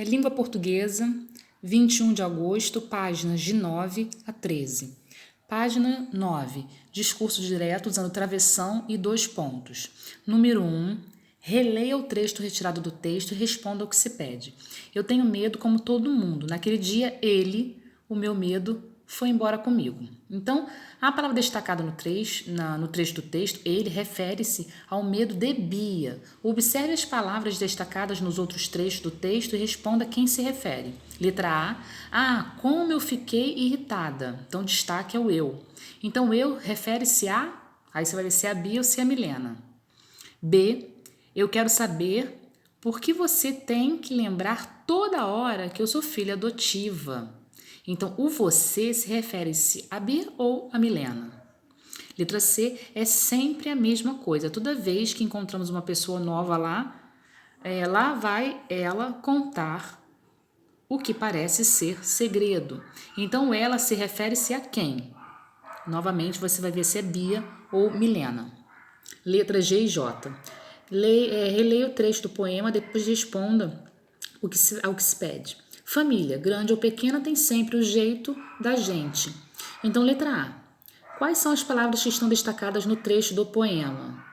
Língua Portuguesa, 21 de agosto, páginas de 9 a 13. Página 9, discurso direto usando travessão e 2 pontos. Número 1, releia o trecho retirado do texto e responda ao que se pede. Eu tenho medo como todo mundo. Naquele dia, o meu medo, foi embora comigo. Então, a palavra destacada no trecho do texto, ele, refere-se ao medo de Bia. Observe as palavras destacadas nos outros trechos do texto e responda a quem se refere. Letra A. Como eu fiquei irritada. Então, destaque é o eu. Então, eu refere-se a... Aí você vai ver se é a Bia ou se é a Milena. B. Eu quero saber por que você tem que lembrar toda hora que eu sou filha adotiva. Então, o você se refere-se a Bia ou a Milena. Letra C é sempre a mesma coisa. Toda vez que encontramos uma pessoa nova lá vai ela contar o que parece ser segredo. Então, ela se refere-se a quem? Novamente, você vai ver se é Bia ou Milena. Letra G e J. Releia o trecho do poema, depois responda ao que se pede. Família, grande ou pequena, tem sempre o jeito da gente. Então, letra A. Quais são as palavras que estão destacadas no trecho do poema?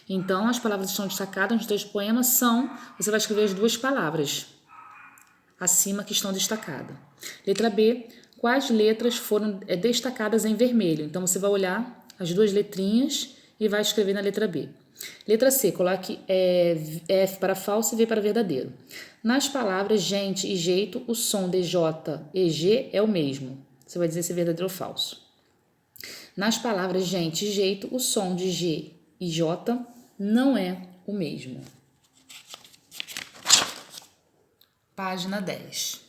Então, as palavras que estão destacadas no trecho do poema são... Você vai escrever as 2 palavras acima que estão destacadas. Letra B. Quais letras foram destacadas em vermelho? Então, você vai olhar as 2 letrinhas e vai escrever na letra B. Letra C, coloque F para falso e V para verdadeiro. Nas palavras gente e jeito, o som de J e G é o mesmo. Você vai dizer se é verdadeiro ou falso. Nas palavras gente e jeito, o som de G e J não é o mesmo. Página 10.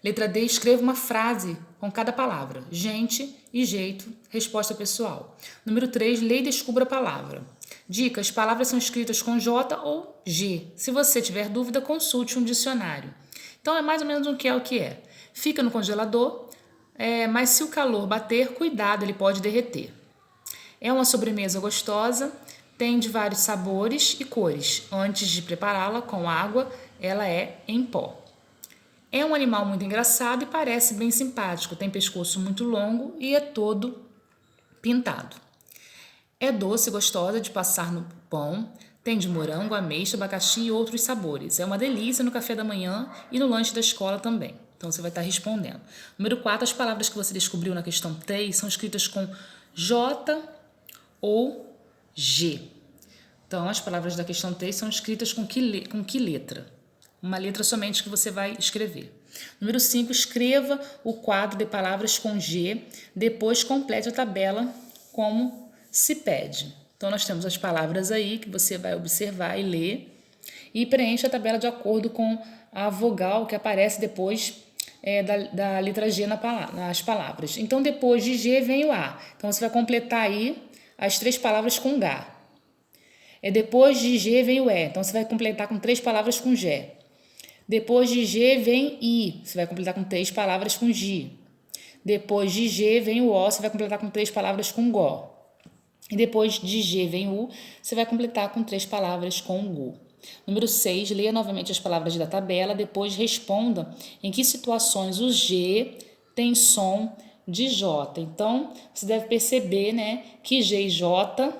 Letra D, escreva uma frase com cada palavra. Gente e jeito, resposta pessoal. Número 3, leia e descubra a palavra. Dica, as palavras são escritas com J ou G. Se você tiver dúvida, consulte um dicionário. Então, é mais ou menos o que é. Fica no congelador, mas se o calor bater, cuidado, ele pode derreter. É uma sobremesa gostosa, tem de vários sabores e cores. Antes de prepará-la com água, ela é em pó. É um animal muito engraçado e parece bem simpático. Tem pescoço muito longo e é todo pintado. É doce e gostosa de passar no pão. Tem de morango, ameixa, abacaxi e outros sabores. É uma delícia no café da manhã e no lanche da escola também. Então, você vai estar respondendo. Número 4, as palavras que você descobriu na questão 3 são escritas com J ou G. Então, as palavras da questão 3 são escritas com que letra? Uma letra somente que você vai escrever. Número 5, escreva o quadro de palavras com G, depois complete a tabela como se pede. Então, nós temos as palavras aí que você vai observar e ler e preencha a tabela de acordo com a vogal que aparece depois da letra G nas palavras. Então, depois de G vem o A. Então, você vai completar aí as 3 palavras com G. Depois de G vem o E. Então, você vai completar com 3 palavras com G. Depois de G vem I, você vai completar com 3 palavras com G. Depois de G vem o O, você vai completar com 3 palavras com Gó. E depois de G vem U, você vai completar com 3 palavras com Gu. Número 6, leia novamente as palavras da tabela, depois responda em que situações o G tem som de J. Então, você deve perceber, que G e J,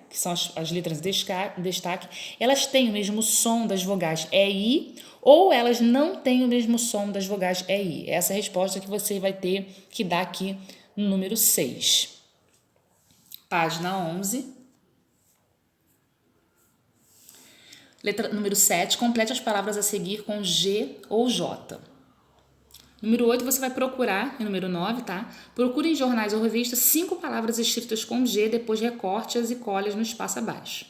que são as letras de destaque, elas têm o mesmo som das vogais EI ou elas não têm o mesmo som das vogais EI. Essa é a resposta que você vai ter que dar aqui no número 6. Página 11. Letra número 7, complete as palavras a seguir com G ou J. Número 8, você vai procurar, e número 9, tá? Procure em jornais ou revistas 5 palavras escritas com G, depois recorte-as e colhe-as no espaço abaixo.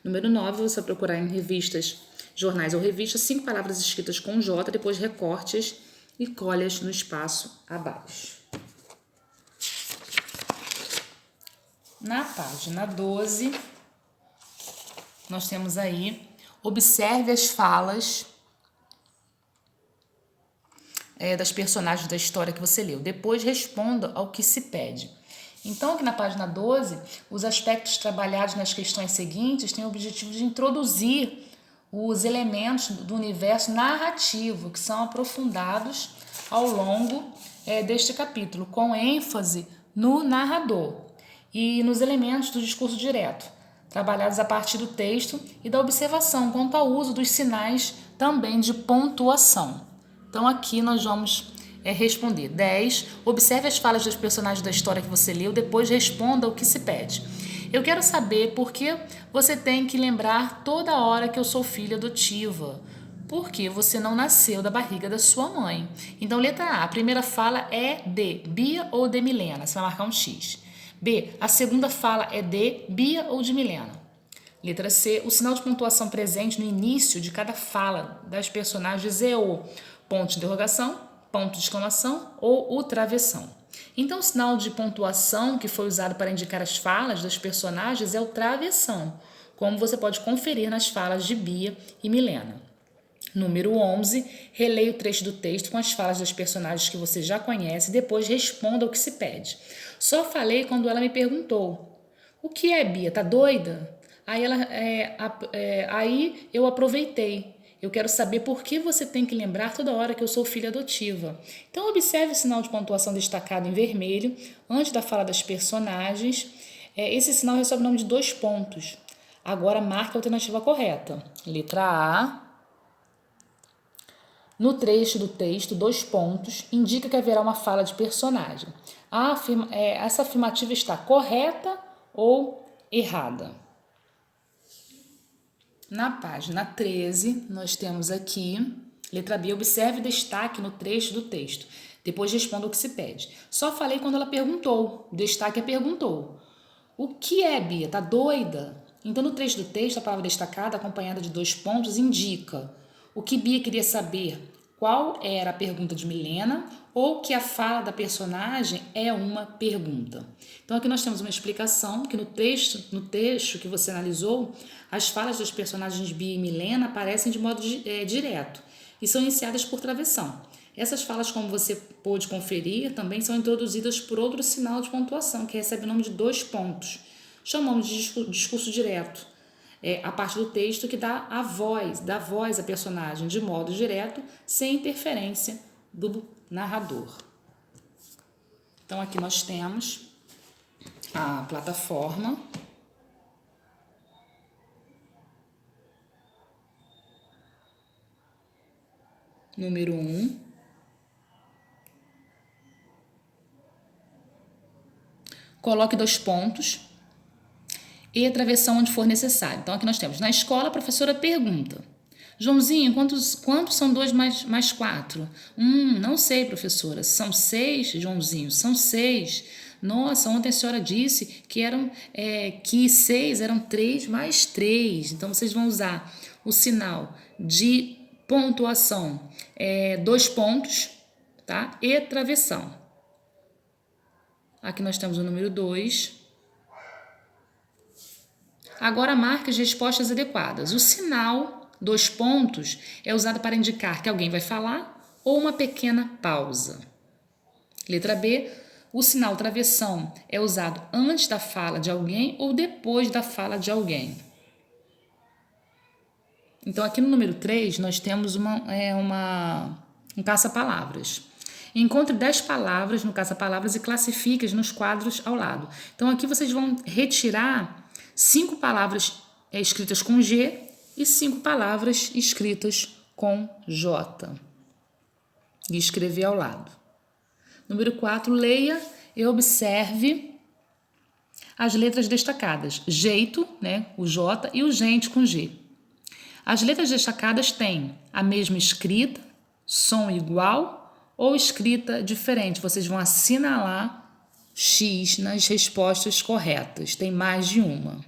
Número 9, você vai procurar em revistas, jornais ou revistas 5 palavras escritas com J, depois recorte-as e colhe-as no espaço abaixo. Na página 12, nós temos aí, observe as falas das personagens da história que você leu. Depois responda ao que se pede. Então, aqui na página 12, os aspectos trabalhados nas questões seguintes têm o objetivo de introduzir os elementos do universo narrativo que são aprofundados ao longo deste capítulo, com ênfase no narrador e nos elementos do discurso direto, trabalhados a partir do texto e da observação quanto ao uso dos sinais também de pontuação. Então, aqui nós vamos responder. 10. Observe as falas dos personagens da história que você leu, depois responda o que se pede. Eu quero saber por que você tem que lembrar toda hora que eu sou filha adotiva. Porque você não nasceu da barriga da sua mãe. Então, letra A, a primeira fala é de Bia ou de Milena. Você vai marcar um X. B, a segunda fala é de Bia ou de Milena. Letra C, o sinal de pontuação presente no início de cada fala das personagens é o ponto de interrogação, ponto de exclamação ou o travessão. Então, o sinal de pontuação que foi usado para indicar as falas das personagens é o travessão, como você pode conferir nas falas de Bia e Milena. Número 11, releia o trecho do texto com as falas das personagens que você já conhece e depois responda o que se pede. Só falei quando ela me perguntou: o que é, Bia? Tá doida? Aí eu aproveitei. Eu quero saber por que você tem que lembrar toda hora que eu sou filha adotiva. Então, observe o sinal de pontuação destacado em vermelho antes da fala das personagens. Esse sinal recebe o nome de 2 pontos. Agora, marque a alternativa correta. Letra A. No trecho do texto, 2 pontos, indica que haverá uma fala de personagem. Essa afirmativa está correta ou errada? Na página 13, nós temos aqui, letra B, observe e destaque no trecho do texto. Depois responda o que se pede. Só falei quando ela perguntou. Destaque é perguntou. O que é, Bia? Tá doida? Então, no trecho do texto, a palavra destacada, acompanhada de 2 pontos, indica o que Bia queria saber, qual era a pergunta de Milena, ou que a fala da personagem é uma pergunta. Então, aqui nós temos uma explicação que no texto que você analisou, as falas dos personagens Bia e Milena aparecem de modo direto e são iniciadas por travessão. Essas falas, como você pôde conferir, também são introduzidas por outro sinal de pontuação, que recebe o nome de 2 pontos. Chamamos de discurso direto. A parte do texto que dá voz à personagem de modo direto, sem interferência do narrador. Então, aqui nós temos a plataforma. Número 1. Coloque 2 pontos e a travessão onde for necessário. Então, aqui nós temos, na escola, a professora pergunta: Joãozinho, quantos são 2 mais 4? Não sei, professora. São 6, Joãozinho? São 6. Nossa, ontem a senhora disse que 6 eram 3 mais 3. Então, vocês vão usar o sinal de pontuação, 2 pontos, tá? E travessão. Aqui nós temos o número 2. Agora, marque as respostas adequadas. O sinal 2 pontos é usado para indicar que alguém vai falar ou uma pequena pausa. Letra B, o sinal travessão é usado antes da fala de alguém ou depois da fala de alguém. Então, aqui no número 3, nós temos um caça-palavras. Encontre 10 palavras no caça-palavras e classifique-as nos quadros ao lado. Então, aqui vocês vão retirar 5 palavras escritas com G e 5 palavras escritas com J. E escrever ao lado. Número 4, leia e observe as letras destacadas. Jeito, o J, e o gente com G. As letras destacadas têm a mesma escrita, som igual ou escrita diferente. Vocês vão assinalar X nas respostas corretas. Tem mais de uma.